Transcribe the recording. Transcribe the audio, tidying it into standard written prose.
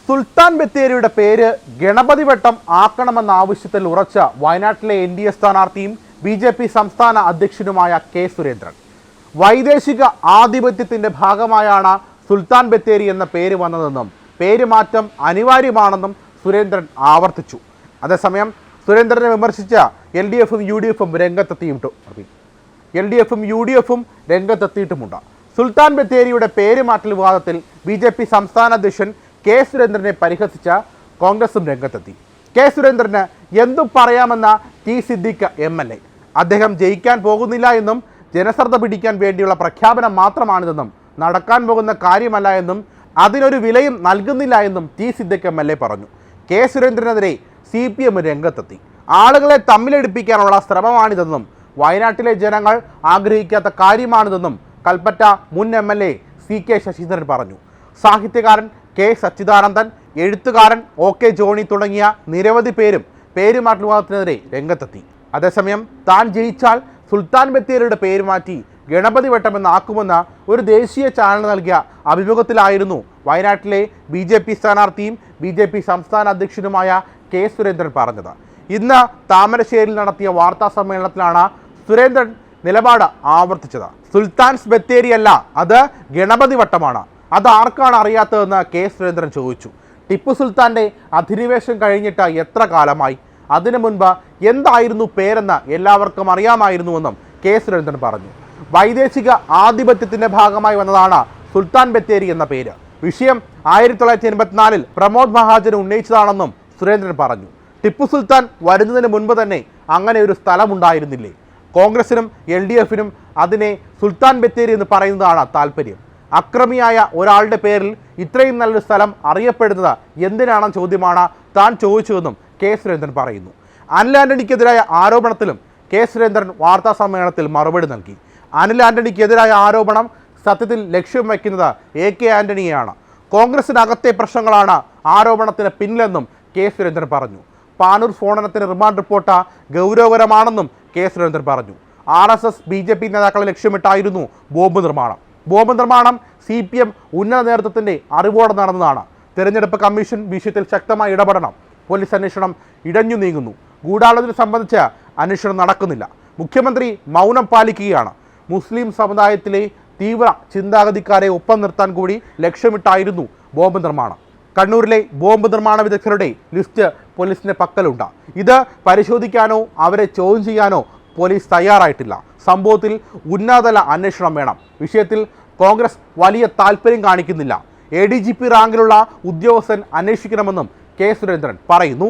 സുൽത്താൻ ബത്തേരിയുടെ പേര് ഗണപതി വട്ടം ആക്കണമെന്ന ആവശ്യത്തിൽ ഉറച്ച വയനാട്ടിലെ NDA സ്ഥാനാർത്ഥിയും BJP സംസ്ഥാന അധ്യക്ഷനുമായ കെ സുരേന്ദ്രൻ. വൈദേശിക ആധിപത്യത്തിന്റെ ഭാഗമായാണ് സുൽത്താൻ ബത്തേരി എന്ന പേര് വന്നതെന്നും പേരുമാറ്റം അനിവാര്യമാണെന്നും സുരേന്ദ്രൻ ആവർത്തിച്ചു. അതേസമയം സുരേന്ദ്രനെ വിമർശിച്ച LDFും UDFും രംഗത്തെത്തിയിട്ടുമുണ്ട്. സുൽത്താൻ ബത്തേരിയുടെ പേരുമാറ്റൽ വിവാദത്തിൽ BJP സംസ്ഥാന അധ്യക്ഷൻ കെ സുരേന്ദ്രനെ പരിഹസിച്ച കോൺഗ്രസും രംഗത്തെത്തി. കെ സുരേന്ദ്രന് എന്തും പറയാമെന്ന ടി സിദ്ദിഖ് MLA. അദ്ദേഹം ജയിക്കാൻ പോകുന്നില്ല എന്നും ജനശ്രദ്ധ പിടിക്കാൻ വേണ്ടിയുള്ള പ്രഖ്യാപനം മാത്രമാണിതെന്നും നടക്കാൻ പോകുന്ന കാര്യമല്ല എന്നും അതിനൊരു വിലയും നൽകുന്നില്ല എന്നും ടി സിദ്ദിഖ് MLA പറഞ്ഞു. കെ സുരേന്ദ്രനെതിരെ CPM രംഗത്തെത്തി. ആളുകളെ തമ്മിലടിപ്പിക്കാനുള്ള ശ്രമമാണിതെന്നും വയനാട്ടിലെ ജനങ്ങൾ ആഗ്രഹിക്കാത്ത കാര്യമാണിതെന്നും കൽപ്പറ്റ മുൻ MLA CK ശശീന്ദ്രൻ പറഞ്ഞു. സാഹിത്യകാരൻ കെ സച്ചിദാനന്ദൻ, എഴുത്തുകാരൻ OK ജോണി തുടങ്ങിയ നിരവധി പേരും പേരുമാറ്റൽ വിവാദത്തിനെതിരെ രംഗത്തെത്തി. അതേസമയം താൻ ജയിച്ചാൽ സുൽത്താൻ ബത്തേരിയുടെ പേര് മാറ്റി ഗണപതി വട്ടമെന്നാക്കുമെന്ന ഒരു ദേശീയ ചാനൽ നൽകിയ അഭിമുഖത്തിലായിരുന്നു വയനാട്ടിലെ BJP സ്ഥാനാർത്ഥിയും BJP സംസ്ഥാന അധ്യക്ഷനുമായ കെ സുരേന്ദ്രൻ പറഞ്ഞത്. ഇന്ന് താമരശ്ശേരിയിൽ നടത്തിയ വാർത്താ സമ്മേളനത്തിലാണ് സുരേന്ദ്രൻ നിലപാട് ആവർത്തിച്ചത്. സുൽത്താൻസ് ബത്തേരിയല്ല, അത് ഗണപതി വട്ടമാണ്. അത് ആർക്കാണ് അറിയാത്തതെന്ന് കെ സുരേന്ദ്രൻ ചോദിച്ചു. ടിപ്പു സുൽത്താൻ്റെ അധിനിവേശം കഴിഞ്ഞിട്ട് എത്ര കാലമായി? അതിനു മുൻപ് എന്തായിരുന്നു പേരെന്ന് എല്ലാവർക്കും അറിയാമായിരുന്നുവെന്നും കെ സുരേന്ദ്രൻ പറഞ്ഞു. വൈദേശിക ആധിപത്യത്തിൻ്റെ ഭാഗമായി വന്നതാണ് സുൽത്താൻ ബത്തേരി എന്ന പേര്. വിഷയം 1984 പ്രമോദ് മഹാജൻ ഉന്നയിച്ചതാണെന്നും സുരേന്ദ്രൻ പറഞ്ഞു. ടിപ്പു സുൽത്താൻ വരുന്നതിന് മുൻപ് തന്നെ അങ്ങനെ ഒരു സ്ഥലമുണ്ടായിരുന്നില്ലേ? കോൺഗ്രസിനും LDFിനും അതിനെ സുൽത്താൻ ബത്തേരി എന്ന് പറയുന്നതാണ് താല്പര്യം. അക്രമിയായ ഒരാളുടെ പേരിൽ ഇത്രയും നല്ലൊരു സ്ഥലം അറിയപ്പെടുന്നത് എന്തിനാണെന്ന ചോദ്യമാണ് താൻ ചോദിച്ചതെന്നും കെ സുരേന്ദ്രൻ പറയുന്നു. അനിൽ ആന്റണിക്കെതിരായ ആരോപണത്തിലും കെ സുരേന്ദ്രൻ വാർത്താ സമ്മേളനത്തിൽ മറുപടി നൽകി. അനിൽ ആന്റണിക്കെതിരായ ആരോപണം സത്യത്തിൽ ലക്ഷ്യം വയ്ക്കുന്നത് AK ആന്റണിയെയാണ്. കോൺഗ്രസിനകത്തെ പ്രശ്നങ്ങളാണ് ആരോപണത്തിന് പിന്നിലെന്നും കെ സുരേന്ദ്രൻ പറഞ്ഞു. പാനൂർ സ്ഫോടനത്തിന് റിമാൻഡ് റിപ്പോർട്ട് ഗൗരവകരമാണെന്നും കെ സുരേന്ദ്രൻ പറഞ്ഞു. RSS BJP നേതാക്കളെ ലക്ഷ്യമിട്ടായിരുന്നു ബോംബ് നിർമ്മാണം CPM ഉന്നത നേതൃത്വത്തിൻ്റെ അറിവോടെ നടന്നതാണ്. തെരഞ്ഞെടുപ്പ് കമ്മീഷൻ വിഷയത്തിൽ ശക്തമായി ഇടപെടണം. പോലീസ് അന്വേഷണം ഇടഞ്ഞു നീങ്ങുന്നു. ഗൂഢാലോചന സംബന്ധിച്ച് അന്വേഷണം നടക്കുന്നില്ല. മുഖ്യമന്ത്രി മൗനം പാലിക്കുകയാണ്. മുസ്ലിം സമുദായത്തിലെ തീവ്ര ചിന്താഗതിക്കാരെ ഒപ്പം നിർത്താൻ കൂടി ലക്ഷ്യമിട്ടായിരുന്നു ബോംബ് നിർമ്മാണം. കണ്ണൂരിലെ ബോംബ് നിർമ്മാണ വിദഗ്ധരുടെ ലിസ്റ്റ് പോലീസിൻ്റെ പക്കലുണ്ട്. ഇത് പരിശോധിക്കാനോ അവരെ ചോദ്യം ചെയ്യാനോ പോലീസ് തയ്യാറായിട്ടില്ല. സംഭവത്തിൽ ഉന്നതതല അന്വേഷണം വേണം. വിഷയത്തിൽ കോൺഗ്രസ് വലിയ താല്പര്യം കാണിക്കുന്നില്ല. ADGP റാങ്കിലുള്ള ഉദ്യോഗസ്ഥൻ അന്വേഷിക്കണമെന്നും കെ സുരേന്ദ്രൻ പറയുന്നു.